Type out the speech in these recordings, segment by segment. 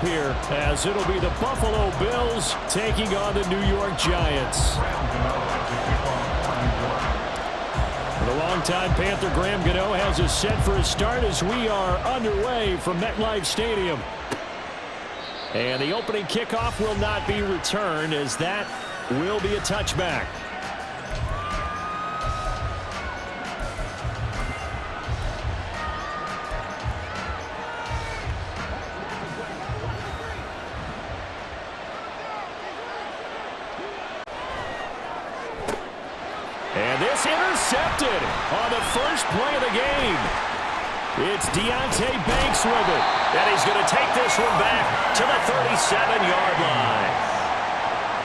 here, as it'll be the Buffalo Bills taking on the New York Giants. The longtime Panther Graham Gano has us set for a start as we are underway from MetLife Stadium. And the opening kickoff will not be returned, as that will be a touchback. And this intercepted on the first play of the game. It's Deonte Banks with it. And he's going to take this one back to the 37-yard line.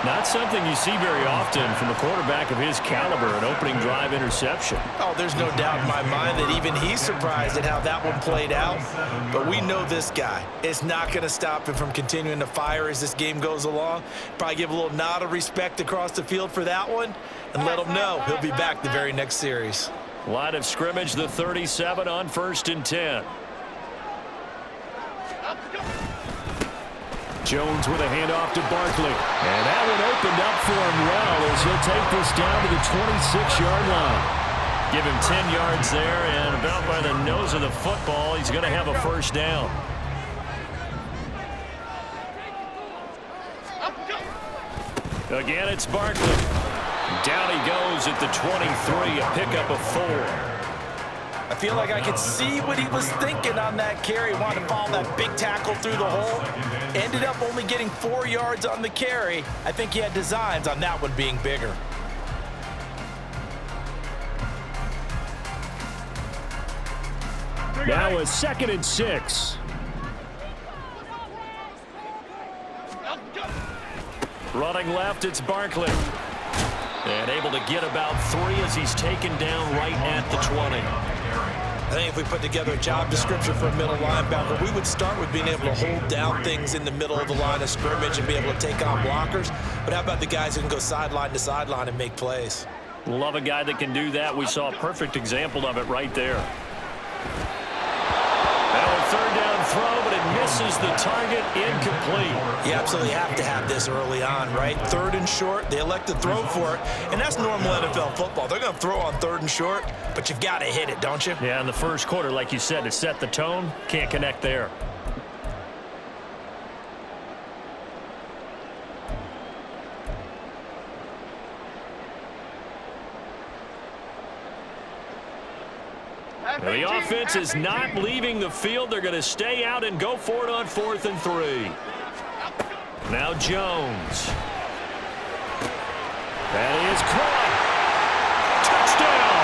Not something you see very often from a quarterback of his caliber, an opening drive interception. Oh, there's no doubt in my mind that even he's surprised at how that one played out. But we know this guy. It's not going to stop him from continuing to fire as this game goes along. Probably give a little nod of respect across the field for that one and let him know he'll be back the very next series. Line of scrimmage, the 37 on 1st and 10. Jones with a handoff to Barkley. And that one opened up for him well as he'll take this down to the 26-yard line. Give him 10 yards there, and about by the nose of the football, he's going to have a first down. Again, it's Barkley. Down he goes at the 23, a pickup of 4. I feel like I could see what he was thinking on that carry. Wanted to follow that big tackle through the hole. Ended up only getting 4 yards on the carry. I think he had designs on that one being bigger. Now a 2nd and 6. Running left, it's Barkley. And able to get about 3 as he's taken down right at the 20. I think if we put together a job description for a middle linebacker, we would start with being able to hold down things in the middle of the line of scrimmage and be able to take on blockers. But how about the guys who can go sideline to sideline and make plays? Love a guy that can do that. We saw a perfect example of it right there. Now a 3rd down throw, but it misses the target, incomplete. You absolutely have to have this early on, right? 3rd and short, they elect to throw for it, and that's normal NFL football. They're going to throw on 3rd and short, but you've got to hit it, don't you? Yeah, in the first quarter, like you said, to set the tone, can't connect there. The offense is not leaving the field. They're going to stay out and go for it on 4th and 3. Now Jones. That is caught. Touchdown.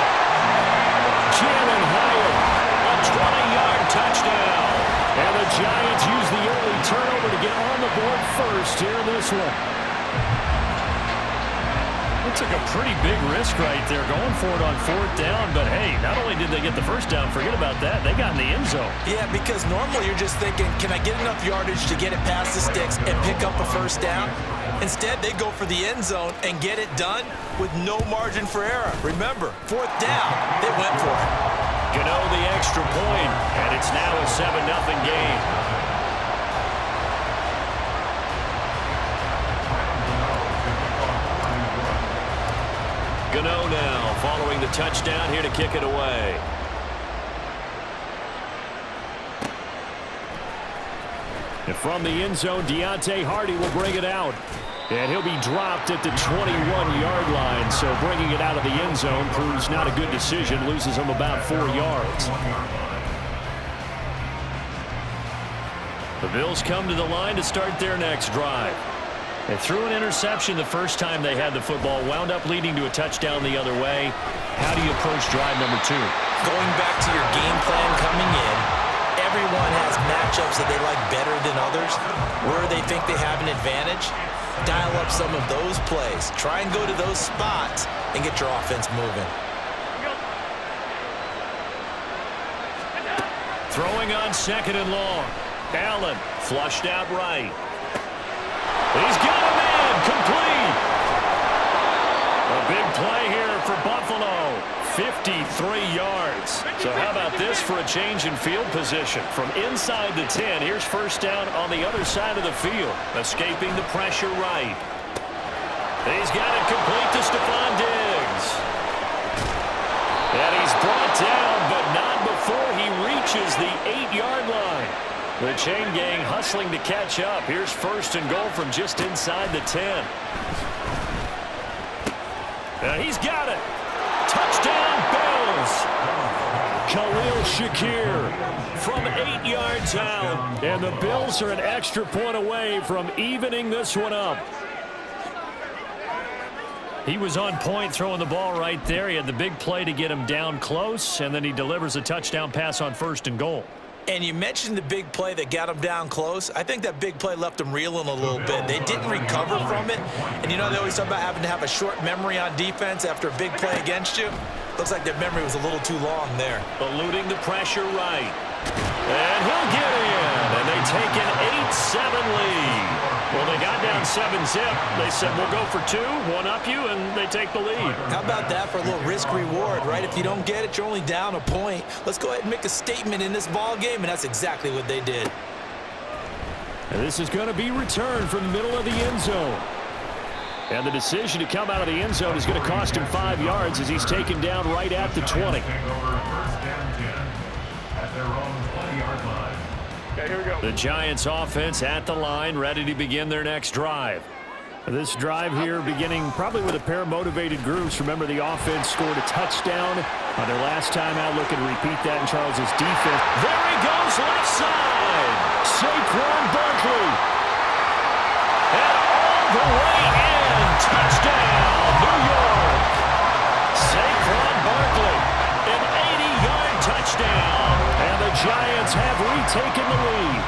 Jalen Hyatt, a 20-yard touchdown. And the Giants use the early turnover to get on the board first here in this one. It took a pretty big risk right there going for it on 4th down, but hey, not only did they get the first down, forget about that, they got in the end zone. Yeah, because normally you're just thinking, can I get enough yardage to get it past the sticks and pick up a first down? Instead, they go for the end zone and get it done with no margin for error. Remember, 4th down, they went for it. Gano the extra point, and it's now a 7-0 game. Gano now following the touchdown here to kick it away. And from the end zone, Deonte Harty will bring it out. And he'll be dropped at the 21-yard line. So bringing it out of the end zone proves not a good decision. Loses him about 4 yards. The Bills come to the line to start their next drive. They threw an interception the first time they had the football, wound up leading to a touchdown the other way. How do you approach drive number 2? Going back to your game plan coming in, everyone has matchups that they like better than others. Where they think they have an advantage, dial up some of those plays. Try and go to those spots and get your offense moving. Throwing on 2nd and long. Allen flushed out right. He's got a man complete. A big play here for Buffalo. 53 yards. So how about this for a change in field position? From inside the 10, here's first down on the other side of the field. Escaping the pressure right. He's got it complete to Stephon Diggs. And he's brought down, but not before he reaches the 8-yard line. The chain gang hustling to catch up. Here's first and goal from just inside the 10. He's got it. Touchdown, Bills. Khalil Shakir from 8 yards out. And the Bills are an extra point away from evening this one up. He was on point throwing the ball right there. He had the big play to get him down close, and then he delivers a touchdown pass on first and goal. And you mentioned the big play that got him down close. I think that big play left him reeling a little bit. They didn't recover from it. And you know they always talk about having to have a short memory on defense after a big play against you. Looks like their memory was a little too long there. Eluding the pressure right. And he'll get in. And they take an 8-7 lead. Well, they got down 7-zip. They said, we'll go for 2, one up you, and they take the lead. How about that for a little risk-reward, right? If you don't get it, you're only down a point. Let's go ahead and make a statement in this ball game, and that's exactly what they did. And this is going to be returned from the middle of the end zone. And the decision to come out of the end zone is going to cost him 5 yards as he's taken down right at the 20. Okay, here we go. The Giants offense at the line, ready to begin their next drive. This drive here beginning probably with a pair of motivated groups. Remember, the offense scored a touchdown on their last time out. Looking to repeat that in Charles's defense. There he goes, left side. Saquon Barkley. And all the way in. Touchdown, New York. Saquon Barkley, an 80-yard touchdown. And the Giants have retaken the lead.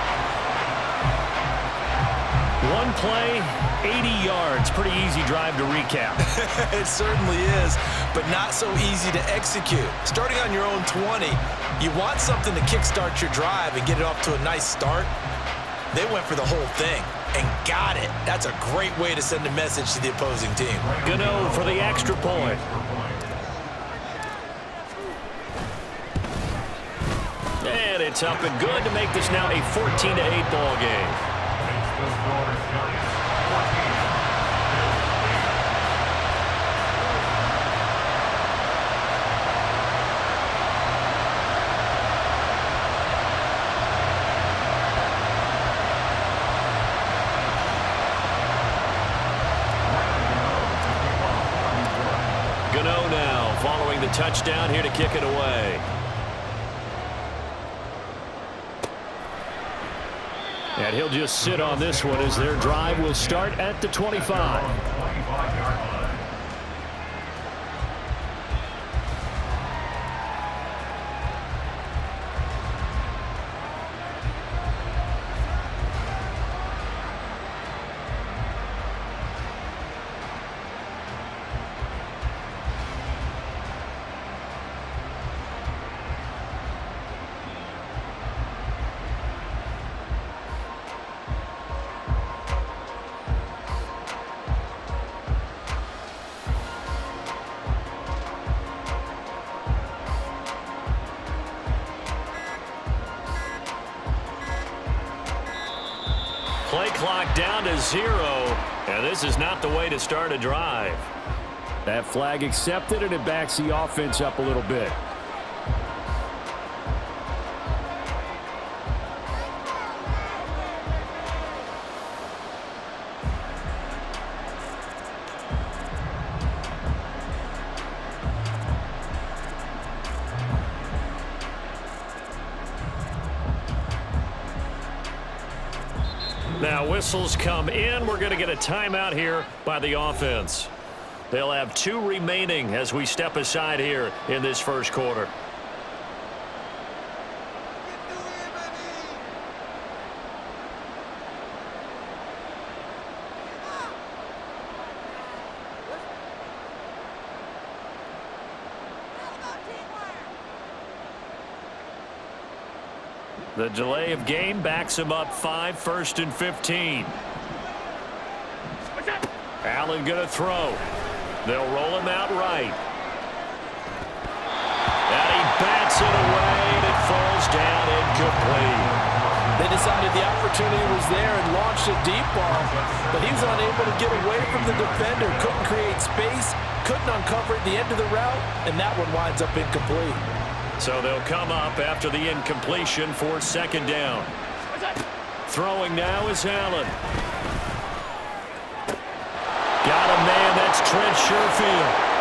One play, 80 yards. Pretty easy drive to recap. It certainly is, but not so easy to execute. Starting on your own 20, you want something to kickstart your drive and get it off to a nice start. They went for the whole thing and got it. That's a great way to send a message to the opposing team. Gano for the extra point. And it's up and good to make this now a 14-8 ball game. Gano now following the touchdown here to kick it away. And he'll just sit on this one as their drive will start at the 25. Play clock down to 0, and this is not the way to start a drive. That flag accepted, and it backs the offense up a little bit. Now whistles come in. We're going to get a timeout here by the offense. They'll have 2 remaining as we step aside here in this first quarter. The delay of game backs him up 5, 1st and 15. Allen going to throw. They'll roll him out right. And he bats it away, and it falls down incomplete. They decided the opportunity was there and launched a deep ball, but he was unable to get away from the defender, couldn't create space, couldn't uncover at the end of the route, and that one winds up incomplete. So they'll come up after the incompletion for second down. Throwing now is Allen. Got a man, that's Trent Sherfield.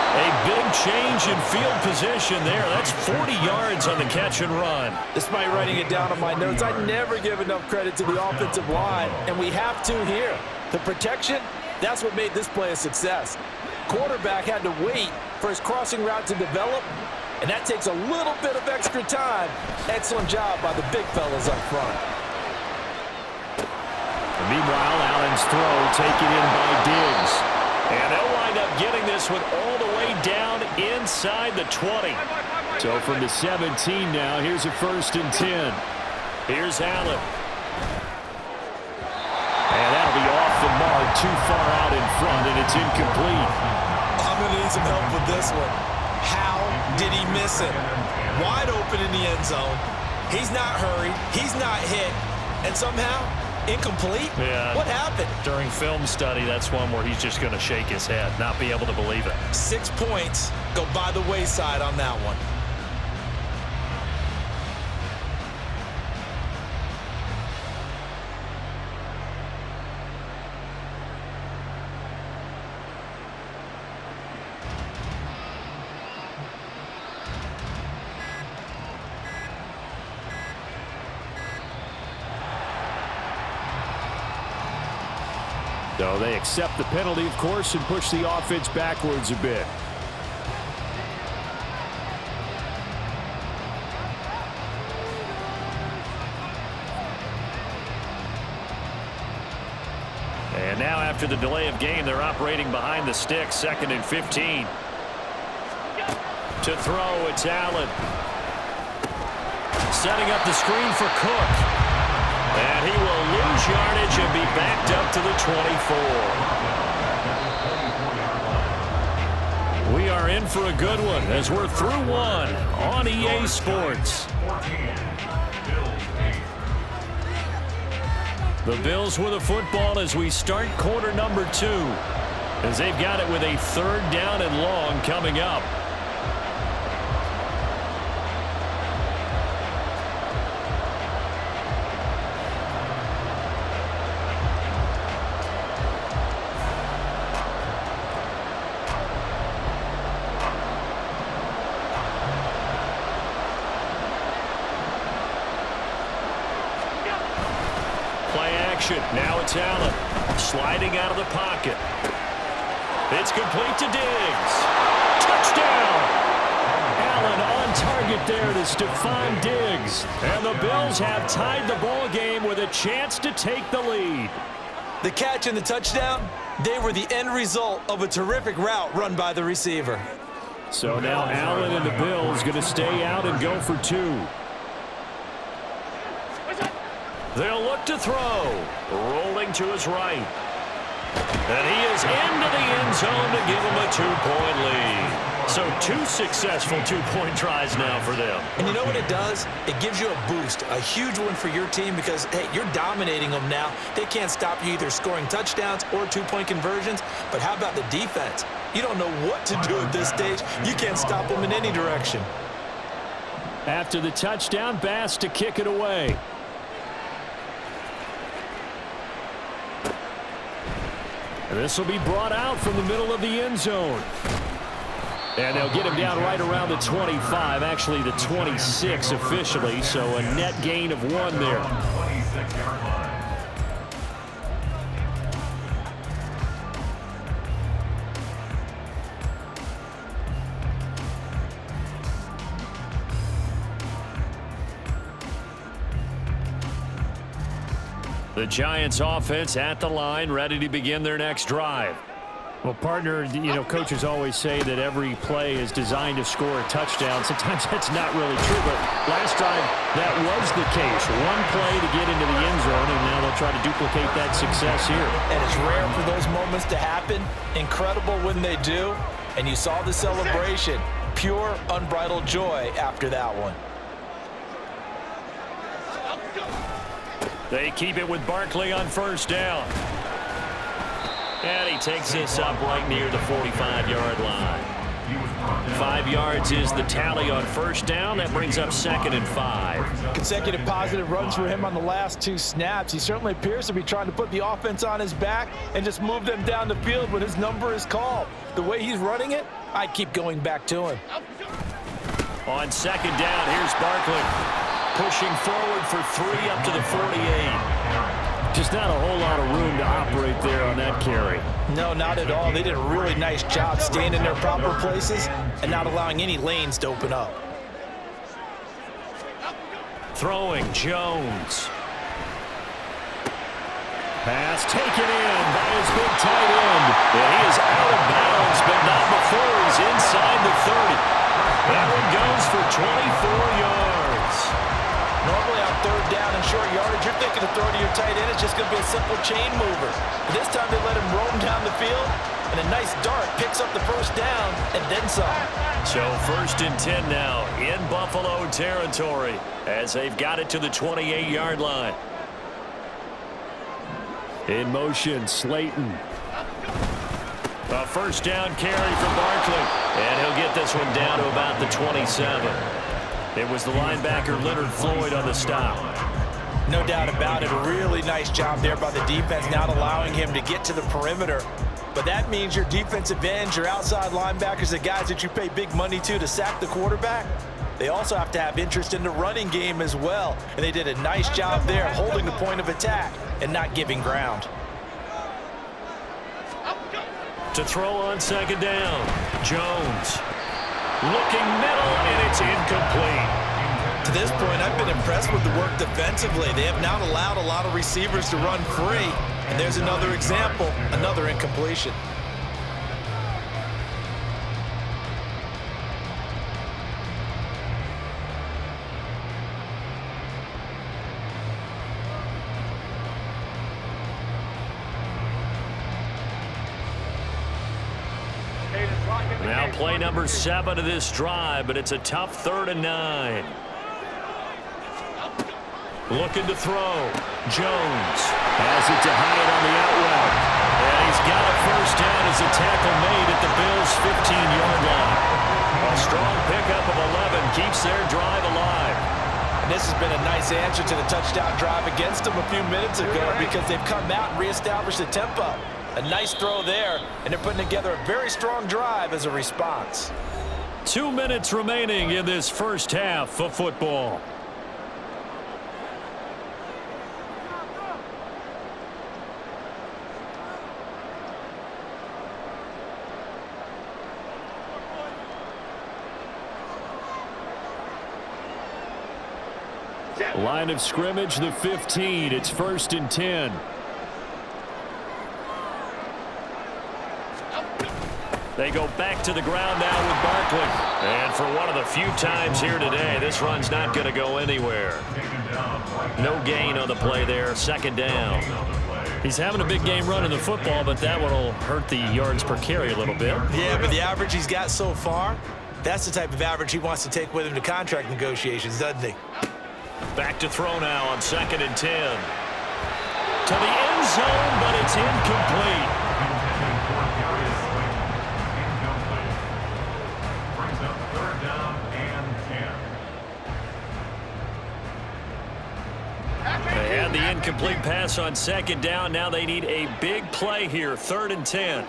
A big change in field position there. That's 40 yards on the catch and run. Despite writing it down on my notes, I never give enough credit to the offensive line, and we have to here. The protection, that's what made this play a success. Quarterback had to wait for his crossing route to develop, and that takes a little bit of extra time. Excellent job by the big fellas up front. Meanwhile, Allen's throw taken in by Diggs. And they'll wind up getting this one all the way down inside the 20. So from the 17 now, here's a 1st and 10. Here's Allen. And that'll be off the mark, too far out in front, and it's incomplete. I'm going to need some help with this one. How did he miss it? Wide open in the end zone. He's not hurried. He's not hit. And somehow, incomplete? Yeah. What happened? During film study, that's one where he's just going to shake his head, not be able to believe it. 6 points go by the wayside on that one. So they accept the penalty, of course, and push the offense backwards a bit. And now after the delay of game, they're operating behind the sticks, 2nd and 15. To throw, it's Allen. Setting up the screen for Cook. And he will lose yardage and be backed up to the 24. We are in for a good one as we're through one on EA Sports. The Bills with a football as we start quarter number 2, as they've got it with a 3rd down and long coming up. Now it's Allen sliding out of the pocket. It's complete to Diggs. Touchdown! Allen on target there to Stephon Diggs. And the Bills have tied the ball game with a chance to take the lead. The catch and the touchdown, they were the end result of a terrific route run by the receiver. So now Allen and the Bills going to stay out and go for 2. They'll look to throw. Rolling to his right. And he is into the end zone to give him a 2-point lead. So 2 successful 2-point tries now for them. And you know what it does? It gives you a boost, a huge one for your team because, hey, you're dominating them now. They can't stop you either scoring touchdowns or 2-point conversions. But how about the defense? You don't know what to do at this stage. You can't stop them in any direction. After the touchdown, Bass to kick it away. This will be brought out from the middle of the end zone. And they'll get him down right around the 25, actually the 26 officially, so a net gain of 1 there. The Giants offense at the line, ready to begin their next drive. Well, partner, you know, coaches always say that every play is designed to score a touchdown. Sometimes that's not really true, but last drive that was the case. 1 play to get into the end zone, and now they'll try to duplicate that success here. And it's rare for those moments to happen. Incredible when they do. And you saw the celebration. pure, unbridled joy after that one. They keep it with Barkley on first down. And he takes this up right near the 45-yard line. 5 yards is the tally on first down. That brings up 2nd and 5. Consecutive positive runs for him on the last 2 snaps. He certainly appears to be trying to put the offense on his back and just move them down the field when his number is called. The way he's running it, I'd keep going back to him. On 2nd down, here's Barkley. Pushing forward for 3 up to the 48. Just not a whole lot of room to operate there on that carry. No, not at all. They did a really nice job staying in their proper places and not allowing any lanes to open up. Throwing, Jones. Pass taken in by his big tight end. And he is out of bounds, but not before he's inside the 30. That one goes for 24 yards. Normally on 3rd down and short yardage, you're thinking to throw to your tight end. It's just going to be a simple chain mover. But this time they let him roam down the field, and a nice dart picks up the 1st down and then some. So 1st and 10 now in Buffalo territory as they've got it to the 28-yard line. In motion, Slayton. A 1st down carry for Barkley, and he'll get this one down to about the 27. It was the linebacker Leonard Floyd on the stop. No doubt about it. A really nice job there by the defense, not allowing him to get to the perimeter. But that means your defensive ends, your outside linebackers, the guys that you pay big money to sack the quarterback, they also have to have interest in the running game as well. And they did a nice job there holding the point of attack and not giving ground. To throw on 2nd down, Jones. Looking middle, and it's incomplete. To this point, I've been impressed with the work defensively. They have not allowed a lot of receivers to run free. And there's another example, another incompletion. Now play number 7 of this drive, but it's a tough 3rd and 9. Looking to throw. Jones has it to Hyatt on the out route. And he's got a 1st down as a tackle made at the Bills' 15-yard line. A strong pickup of 11 keeps their drive alive. And this has been a nice answer to the touchdown drive against them a few minutes ago because they've come out and reestablished the tempo. A nice throw there, and they're putting together a very strong drive as a response. 2 minutes remaining in this first half of football. Line of scrimmage, the 15. It's 1st and 10. They go back to the ground now with Barkley. And for one of the few times here today, this run's not going to go anywhere. No gain on the play there, 2nd down. He's having a big game running the football, but that one will hurt the yards per carry a little bit. Yeah, but the average he's got so far, that's the type of average he wants to take with him to contract negotiations, doesn't he? Back to throw now on 2nd and 10. To the end zone, but it's incomplete. They had the incomplete pass on 2nd down. Now they need a big play here, 3rd and 10.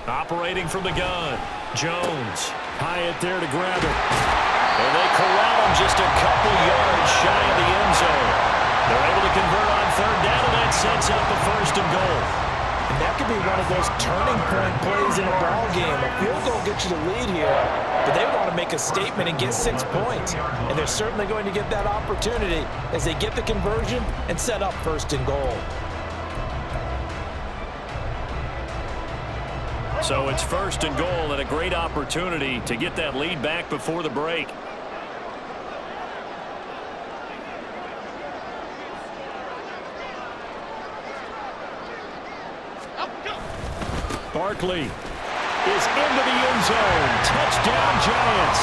Operating from the gun, Jones. Hyatt there to grab it. And they corral him just a couple yards shy of the end zone. They're able to convert on 3rd down, and that sets up the 1st and goal. And that could be one of those turning point plays in a ball game. A field goal gets you the lead here, but they want to make a statement and get 6 points. And they're certainly going to get that opportunity as they get the conversion and set up 1st and goal. So it's 1st and goal and a great opportunity to get that lead back before the break. Barkley is into the end zone. Touchdown, Giants.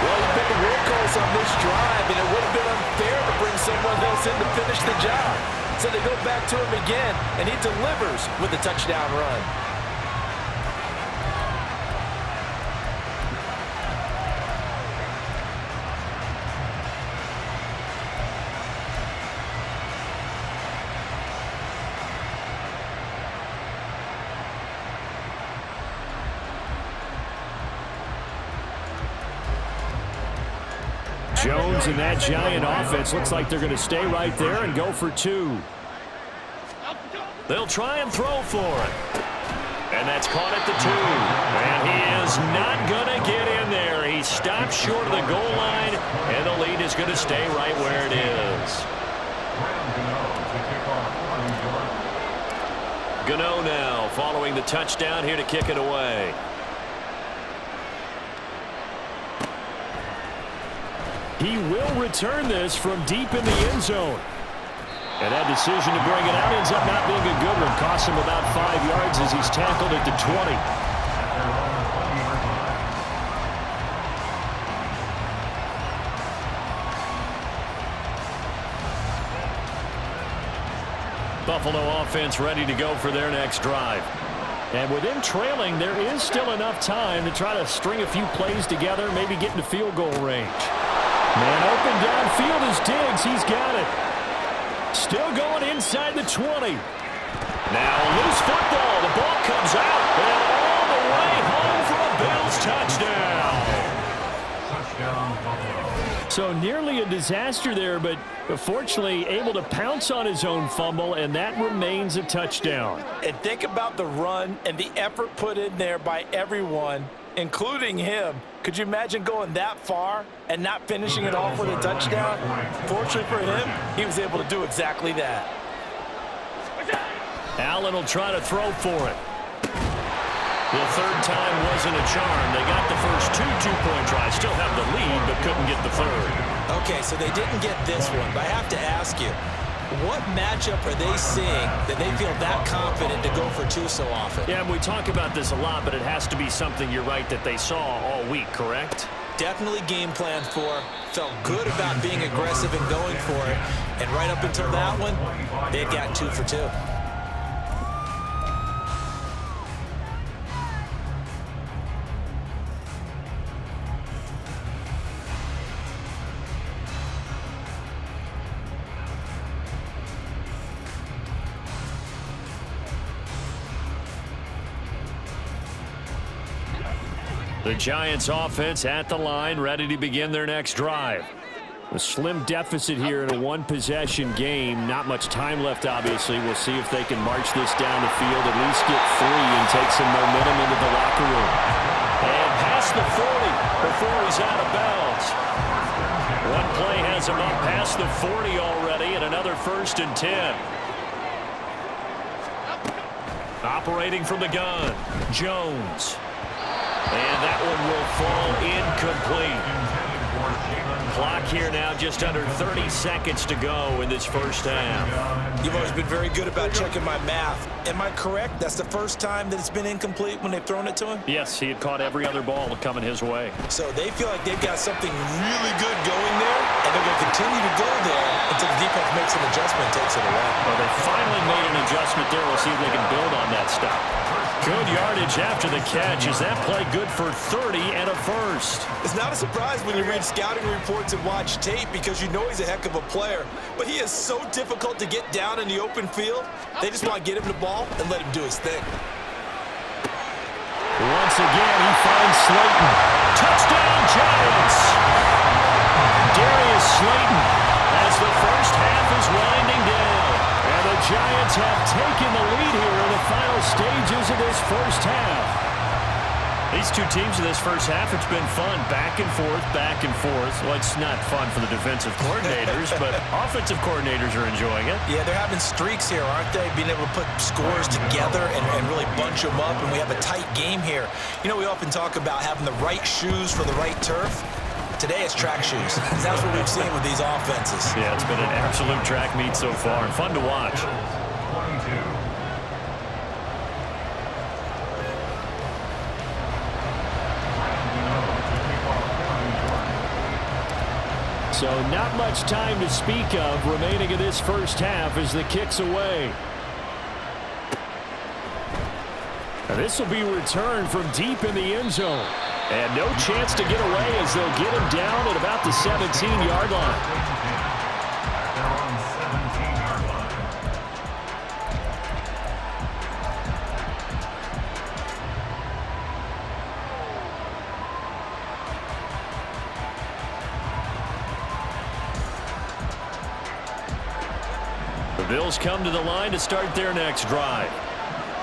Well, he's been the workhorse on this drive, and it would have been unfair to bring someone else in to finish the job. So they go back to him again, and he delivers with a touchdown run. Jones and that Giant offense looks like they're going to stay right there and go for two. They'll try and throw for it. And that's caught at the 2. And he is not going to get in there. He stopped short of the goal line, and the lead is going to stay right where it is. Gano now following the touchdown here to kick it away. He will return this from deep in the end zone. And that decision to bring it out ends up not being a good one. Costs him about 5 yards as he's tackled at the 20. Buffalo offense ready to go for their next drive. And with them trailing, there is still enough time to try to string a few plays together, maybe get into field goal range. Man open downfield is Diggs. He's got it. Still going inside the 20. Now a loose football. The ball comes out. And all the way home for a Bills touchdown. So nearly a disaster there, but fortunately able to pounce on his own fumble, and that remains a touchdown. And think about the run and the effort put in there by everyone, including him. Could you imagine going that far and not finishing it off with a touchdown? Fortunately for him, he was able to do exactly that. Allen will try to throw for it. The third time wasn't a charm. They got the first 2 two-point tries, still have the lead, but couldn't get the third. Okay, so they didn't get this one, but I have to ask you, what matchup are they seeing that they feel that confident to go for 2 so often? Yeah, and we talk about this a lot, but it has to be something, you're right, that they saw all week, correct? Definitely game planned for, felt good about being aggressive and going for it, and right up until that one, they've got 2 for 2. The Giants offense at the line, ready to begin their next drive. A slim deficit here in a one-possession game. Not much time left, obviously. We'll see if they can march this down the field, at least get 3 and take some momentum into the locker room. And past the 40 before he's out of bounds. One play has him up past the 40 already, and another 1st and 10. Operating from the gun, Jones. And that one will fall incomplete. Clock here now just under 30 seconds to go in this first half. You've always been very good about checking my math. Am I correct? That's the first time that it's been incomplete when they've thrown it to him? Yes, he had caught every other ball coming his way. So they feel like they've got something really good going there, and they're going to continue to go there until the defense makes an adjustment and takes it away. Well, they finally made an adjustment there. We'll see if they can build on that stuff. Good yardage after the catch. Is that play good for 30 and a first? It's not a surprise when you read scouting reports and watch tape because you know he's a heck of a player. But he is so difficult to get down in the open field. They just want to get him the ball and let him do his thing. Once again, he finds Slayton. Touchdown, Giants! Darius Slayton as the first half is winding down. And the Giants have taken the lead here in the final stages of this first half. These two teams in this first half, it's been fun. Back and forth, back and forth. Well, it's not fun for the defensive coordinators, but offensive coordinators are enjoying it. Yeah, they're having streaks here, aren't they? Being able to put scores together and really bunch them up, and we have a tight game here. You know, we often talk about having the right shoes for the right turf. Today it's track shoes. That's what we've seen with these offenses. Yeah, it's been an absolute track meet so far, and fun to watch. So not much time to speak of remaining in this first half as the kick's away. And this will be returned from deep in the end zone. And no chance to get away as they'll get him down at about the 17-yard line. The Bills come to the line to start their next drive.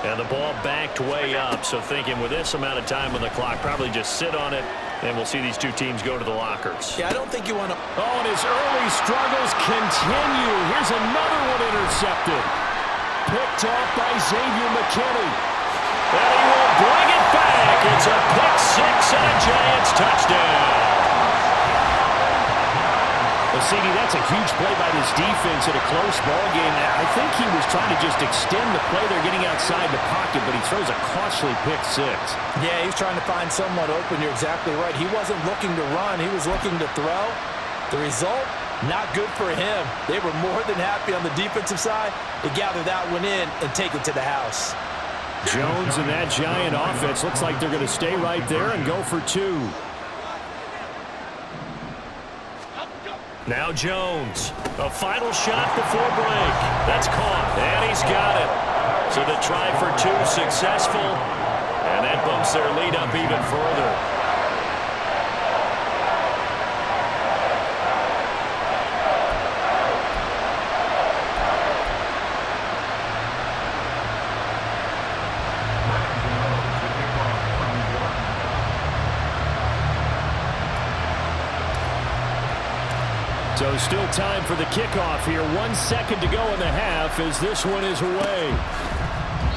And the ball backed way up, so thinking with this amount of time on the clock, probably just sit on it, and we'll see these two teams go to the lockers. Yeah, I don't think you want to... Oh, and his early struggles continue. Here's another one intercepted. Picked off by Xavier McKinney. And he will bring it back. It's a pick six and a Giants touchdown. Well, CD, that's a huge play by this defense in a close ball game. I think he was trying to just extend the play. They're getting outside the pocket, but he throws a costly pick six. Yeah, he's trying to find someone open. You're exactly right. He wasn't looking to run. He was looking to throw. The result, not good for him. They were more than happy on the defensive side to gather that one in and take it to the house. Jones and that Giant offense looks like they're going to stay right there and go for two. Now Jones, a final shot before break. That's caught, and he's got it. So the try for two successful, and that bumps their lead up even further. So still time for the kickoff here. 1 second to go in the half as this one is away.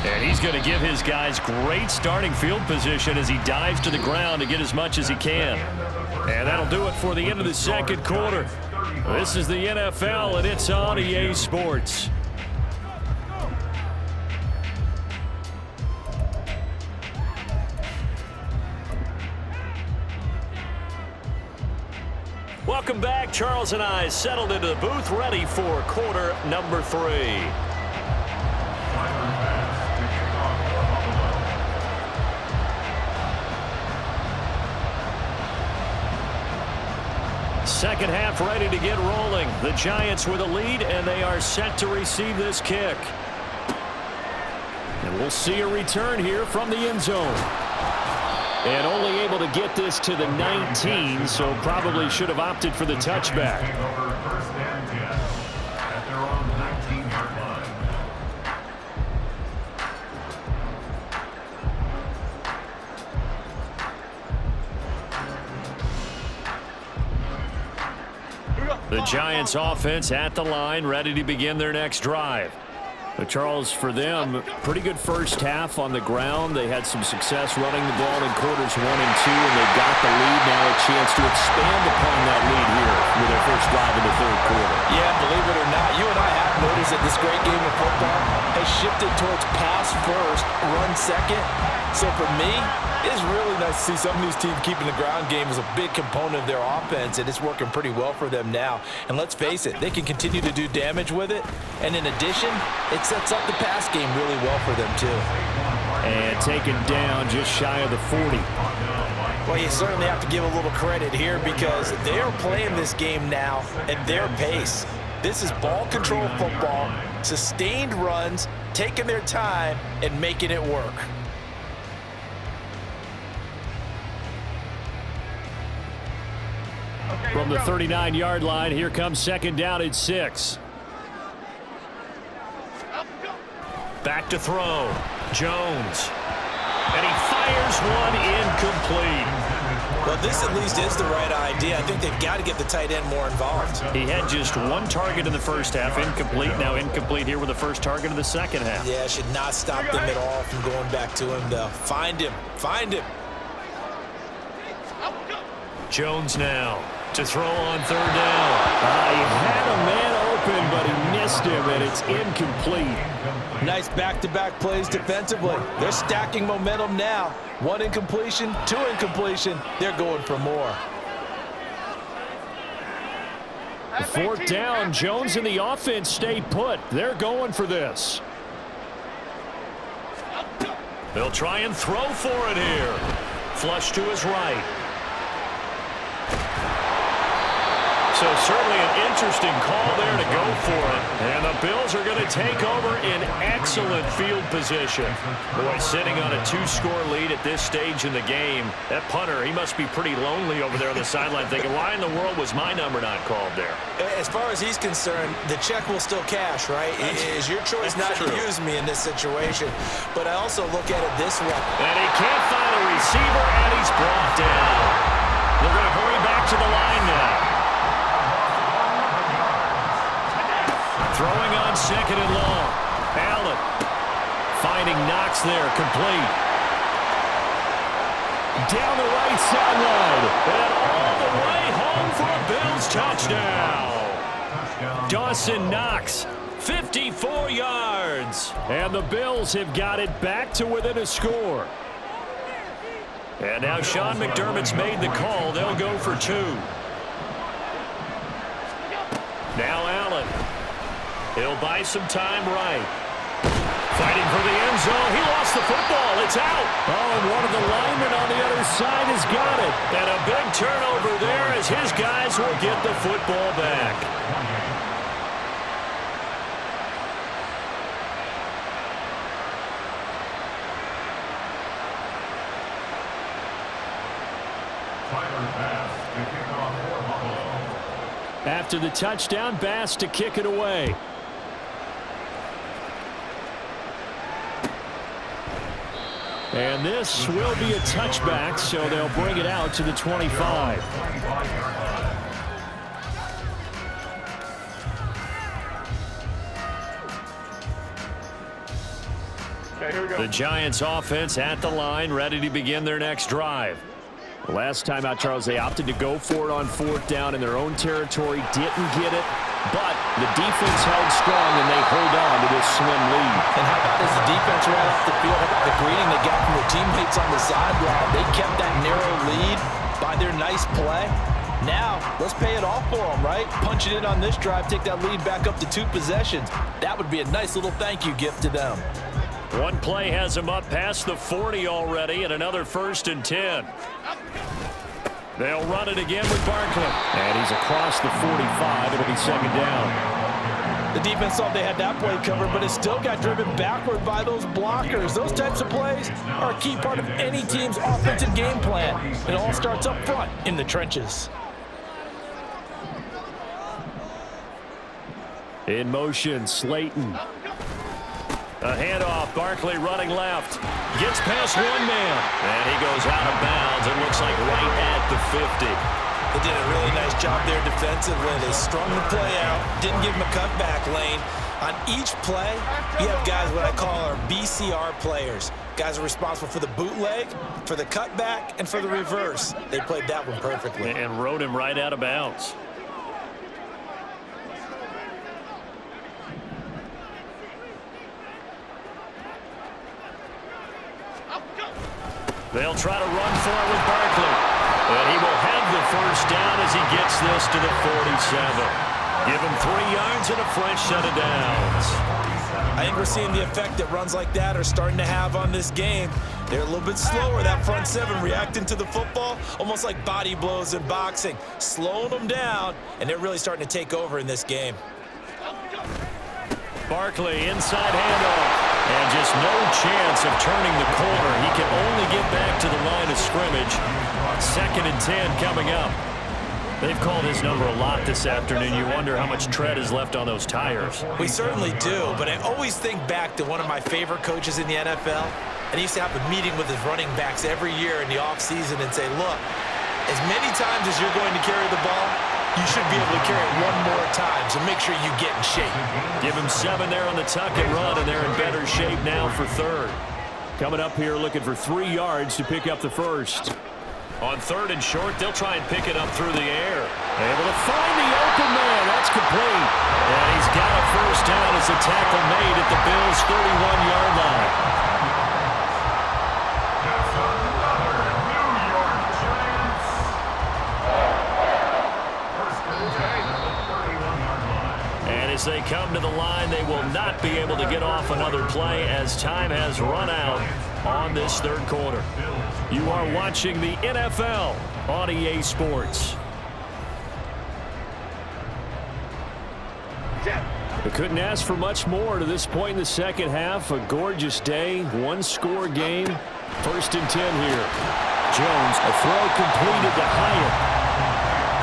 And he's going to give his guys great starting field position as he dives to the ground to get as much as he can. And that'll do it for the end of the second quarter. This is the NFL, and it's on EA Sports. Welcome back. Charles and I settled into the booth, ready for quarter number 3. Second half ready to get rolling. The Giants with a lead, and they are set to receive this kick. And we'll see a return here from the end zone. And only able to get this to the 19, so probably should have opted for the touchback. The Giants offense at the line, ready to begin their next drive. But Charles, for them, pretty good first half on the ground. They had some success running the ball in quarters 1 and 2, and they got the lead. Now a chance to expand upon that lead here with their first drive in the third quarter. Yeah, believe it or not, you and I have noticed that this great game of football has shifted towards pass first, run second. So for me, it's really nice to see some of these teams keeping the ground game as a big component of their offense, and it's working pretty well for them now. And let's face it, they can continue to do damage with it. And in addition, it sets up the pass game really well for them too. And taken down just shy of the 40. Well, you certainly have to give a little credit here because they're playing this game now at their pace. This is ball control football, sustained runs, taking their time, and making it work. From the 39-yard line, here comes second down at 6. Back to throw. Jones. And he fires one incomplete. Well, this at least is the right idea. I think they've got to get the tight end more involved. He had just one target in the first half, incomplete. Now incomplete here with the first target of the second half. Yeah, should not stop them at all from going back to him, though. Find him. Find him. Jones now to throw on third down. He had a man open, but he missed him, and it's incomplete. Nice back-to-back plays defensively. They're stacking momentum now. 1 incompletion, 2 incompletion. They're going for more. Fourth down, Jones and the offense stayed put. They're going for this. They'll try and throw for it here. Flush to his right. So certainly an interesting call there to go for it. And the Bills are going to take over in excellent field position. Boy, sitting on a 2-score lead at this stage in the game. That punter, he must be pretty lonely over there on the sideline thinking, why in the world was my number not called there? As far as he's concerned, the check will still cash, right? It is your choice not to use me in this situation. But I also look at it this way. And he can't find a receiver, and he's brought down. They're going to hurry back to the line now. Throwing on second and long. Allen finding Knox there, complete. Down the right sideline. And all the way home for a Bills touchdown. Dawson Knox, 54 yards. And the Bills have got it back to within a score. And now Sean McDermott's made the call. They'll go for 2. Now Allen. He'll buy some time right. Fighting for the end zone. He lost the football. It's out. Oh, and one of the linemen on the other side has got it. And a big turnover there as his guys will get the football back. After the touchdown, Bass to kick it away. And this will be a touchback, so they'll bring it out to the 25. Okay, here we go. The Giants offense at the line, ready to begin their next drive. Last time out, Charles, they opted to go for it on fourth down in their own territory. Didn't get it, but the defense held strong, and they hold on to this slim lead. And how about as the defense ran off the field, how about the greeting they got from their teammates on the sideline? They kept that narrow lead by their nice play. Now, let's pay it off for them, right? Punch it in on this drive, take that lead back up to 2 possessions. That would be a nice little thank you gift to them. One play has him up past the 40 already, and another 1st and 10. They'll run it again with Barkley. And he's across the 45. It'll be second down. The defense thought they had that play covered, but it still got driven backward by those blockers. Those types of plays are a key part of any team's offensive game plan. It all starts up front in the trenches. In motion, Slayton. A handoff, Barkley running left. Gets past one man. And he goes out of bounds. It looks like right at the 50. They did a really nice job there defensively. They strung the play out. Didn't give him a cutback lane. On each play, you have guys what I call our BCR players. Guys are responsible for the bootleg, for the cutback, and for the reverse. They played that one perfectly. And rode him right out of bounds. They'll try to run for it with Barkley. And he will have the first down as he gets this to the 47. Give him 3 yards and a fresh set of downs. I think we're seeing the effect that runs like that are starting to have on this game. They're a little bit slower, that front 7, reacting to the football, almost like body blows in boxing, slowing them down, and they're really starting to take over in this game. Barkley, inside handoff. And just no chance of turning the corner. He can only get back to the line of scrimmage. 2nd and 10 coming up. They've called his number a lot this afternoon. You wonder how much tread is left on those tires. We certainly do, but I always think back to one of my favorite coaches in the NFL. And he used to have a meeting with his running backs every year in the offseason and say, look, as many times as you're going to carry the ball, you should be able to carry it one more time, so make sure you get in shape. Give him 7 there on the tuck and run, and they're in better shape now for 3rd. Coming up here looking for 3 yards to pick up the first. On 3rd and short, they'll try and pick it up through the air. Able to find the open man. That's complete. And he's got a first down as the tackle made at the Bills' 31-yard line. As they come to the line, they will not be able to get off another play as time has run out on this third quarter. You are watching the NFL on EA Sports. We couldn't ask for much more to this point in the second half. A gorgeous day, one-score game. 1st and 10 here. Jones, a throw completed to Hyatt.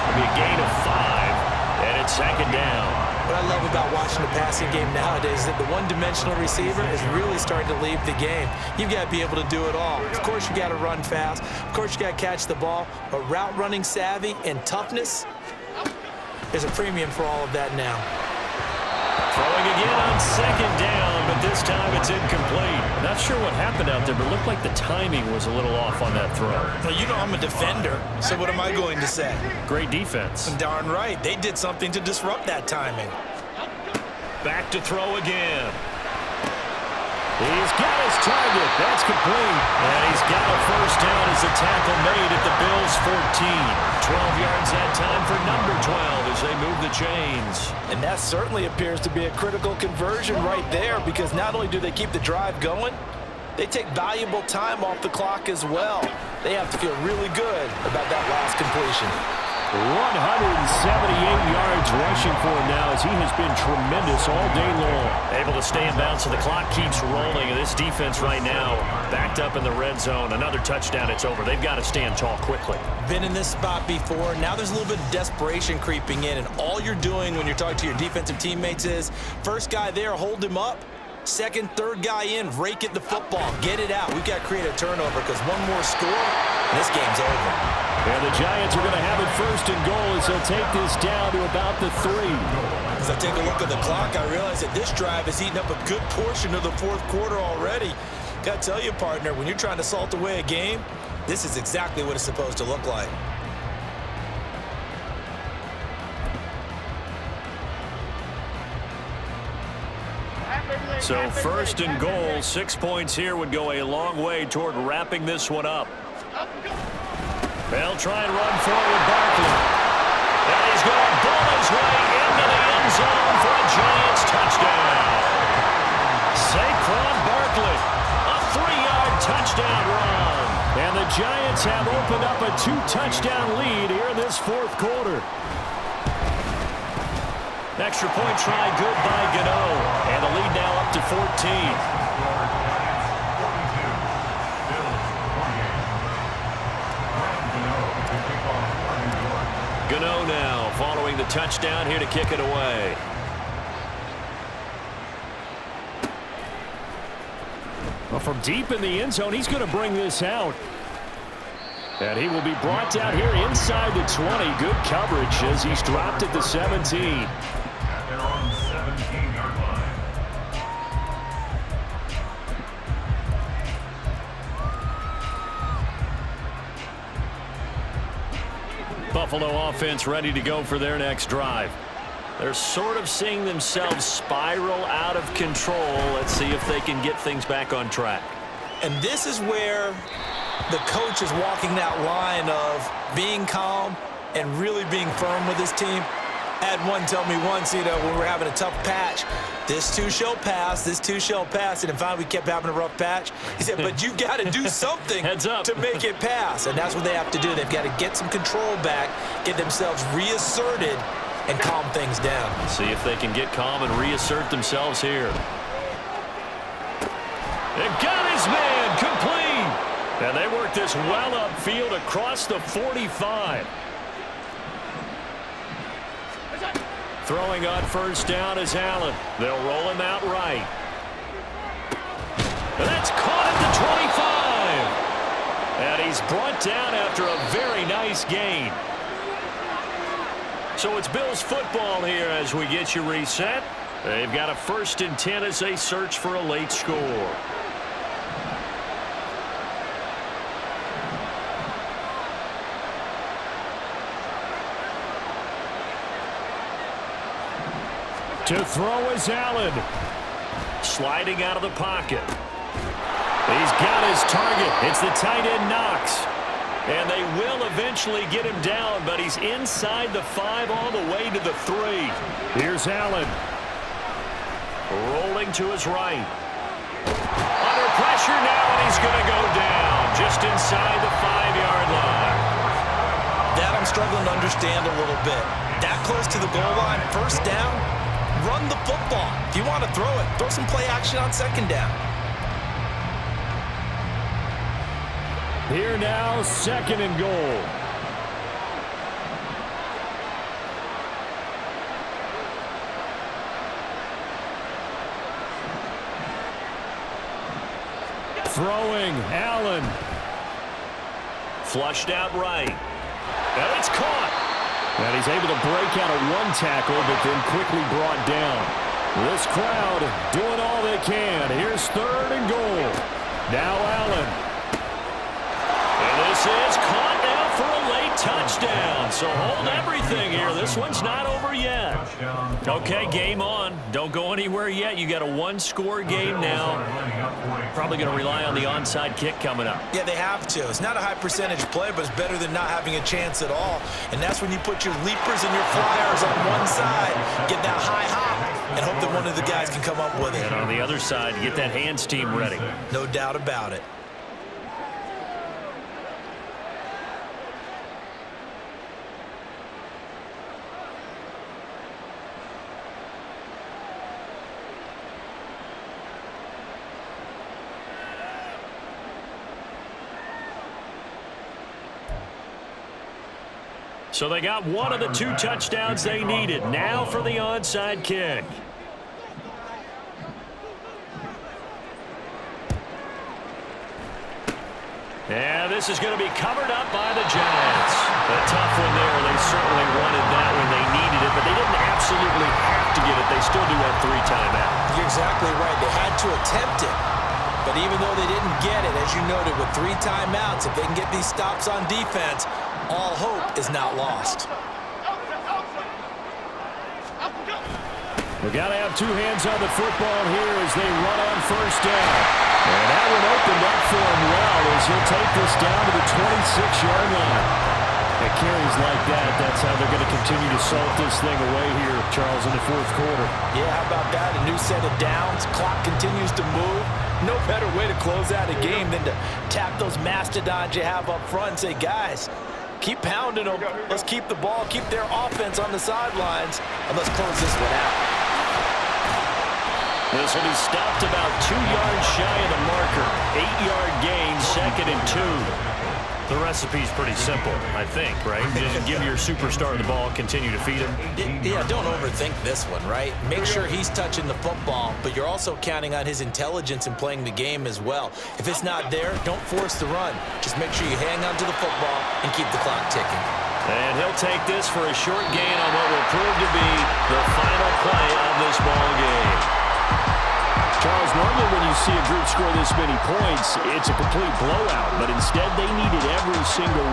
It'll be a gain of 5, and it's 2nd down. What I love about watching the passing game nowadays is that the one-dimensional receiver is really starting to leave the game. You've got to be able to do it all. Of course, you got to run fast. Of course, you got to catch the ball. But route running savvy and toughness is a premium for all of that now. Throwing again on 2nd down, but this time it's incomplete. Not sure what happened out there, but it looked like the timing was a little off on that throw. Well, you know I'm a defender, so what am I going to say? Great defense. Darn right. They did something to disrupt that timing. Back to throw again. He's got his target. That's complete. And he's got a 1st down as the tackle made at the Bills' 14. 12 yards that time for number 12 as they move the chains. And that certainly appears to be a critical conversion right there, because not only do they keep the drive going, they take valuable time off the clock as well. They have to feel really good about that last completion. 178 yards rushing for him now as he has been tremendous all day long. Able to stay in bounds so the clock keeps rolling. And this defense right now backed up in the red zone. Another touchdown, it's over. They've got to stand tall quickly. Been in this spot before. Now there's a little bit of desperation creeping in. And all you're doing when you're talking to your defensive teammates is, first guy there, hold him up. Second, third guy in, rake at the football. Get it out. We've got to create a turnover because one more score, and this game's over. And the Giants are going to have it 1st and goal as they'll take this down to about the 3. As I take a look at the clock, I realize that this drive has eaten up a good portion of the 4th quarter already. Got to tell you, partner, when you're trying to salt away a game, this is exactly what it's supposed to look like. So 1st and goal, 6 points here would go a long way toward wrapping this one up. They'll try and run forward Barkley. And he's going to bull his way into the end zone for a Giants touchdown. Saquon Barkley, a 3-yard touchdown run. And the Giants have opened up a 2-touchdown lead here in this 4th quarter. Extra point try good by Gano. And the lead now up to 14. Gano now following the touchdown here to kick it away. Well, from deep in the end zone, he's going to bring this out. And he will be brought down here inside the 20. Good coverage as he's dropped at the 17. They're on the 17-yard line. Buffalo offense ready to go for their next drive. They're sort of seeing themselves spiral out of control. Let's see if they can get things back on track. And this is where the coach is walking that line of being calm and really being firm with his team. I had one tell me once, when we're having a tough patch, this too shall pass, this too shall pass. And finally we kept having a rough patch. He said, but you got to do something Heads up. to make it pass. And that's what they have to do. They've got to get some control back, get themselves reasserted, and calm things down. See if they can get calm and reassert themselves here. They got his man complete. And they work this well upfield across the 45. Throwing on 1st down is Allen. They'll roll him out right. And that's caught at the 25. And he's brought down after a very nice gain. So it's Bills football here as we get you reset. They've got a 1st and 10 as they search for a late score. To throw is Allen. Sliding out of the pocket. He's got his target. It's the tight end Knox. And they will eventually get him down, but he's inside the 5 all the way to the 3. Here's Allen. Rolling to his right. Under pressure now, and he's going to go down just inside the 5-yard line. That I'm struggling to understand a little bit. That close to the goal line, first down, run the football. If you want to throw it, throw some play action on second down. Here now, 2nd and goal. Throwing, Allen. Flushed out right. And it's caught. And he's able to break out of one tackle, but then quickly brought down. This crowd doing all they can. Here's 3rd and goal. Now Allen. And this is caught now for a late touchdown. So hold everything here. This one's not over yet. Okay, game on. Don't go anywhere yet. You got a 1-score game now. Probably going to rely on the onside kick coming up. Yeah, they have to. It's not a high percentage play, but it's better than not having a chance at all. And that's when you put your leapers and your flyers on one side, get that high hop, and hope that one of the guys can come up with it. And on the other side, get that hands team ready. No doubt about it. So they got one of the 2 touchdowns they needed. Now for the onside kick. And this is going to be covered up by the Giants. A tough one there. They certainly wanted that when they needed it, but they didn't absolutely have to get it. They still do have 3 timeouts. You're exactly right. They had to attempt it. But even though they didn't get it, as you noted, with 3 timeouts, if they can get these stops on defense, all hope is not lost. We've got to have 2 hands on the football here as they run on 1st down. And that one opened up for him well as he'll take this down to the 26-yard line. At carries like that, that's how they're going to continue to salt this thing away here, Charles, in the 4th quarter. Yeah, how about that? A new set of downs. Clock continues to move. No better way to close out a game than to tap those mastodons you have up front and say, guys, keep pounding them. Let's keep the ball, keep their offense on the sidelines, and let's close this one out. This will be stopped about 2 yards shy of the marker. 8-yard gain, 2nd and 2. The recipe's pretty simple, I think, right? Just give your superstar the ball, continue to feed him. Yeah, don't overthink this one, right? Make sure he's touching the football, but you're also counting on his intelligence in playing the game as well. If it's not there, don't force the run. Just make sure you hang on to the football and keep the clock ticking. And he'll take this for a short gain on what will prove to be the final play of this ball game. Charles, normally when you see a group score this many points, it's a complete blowout, but instead they needed every single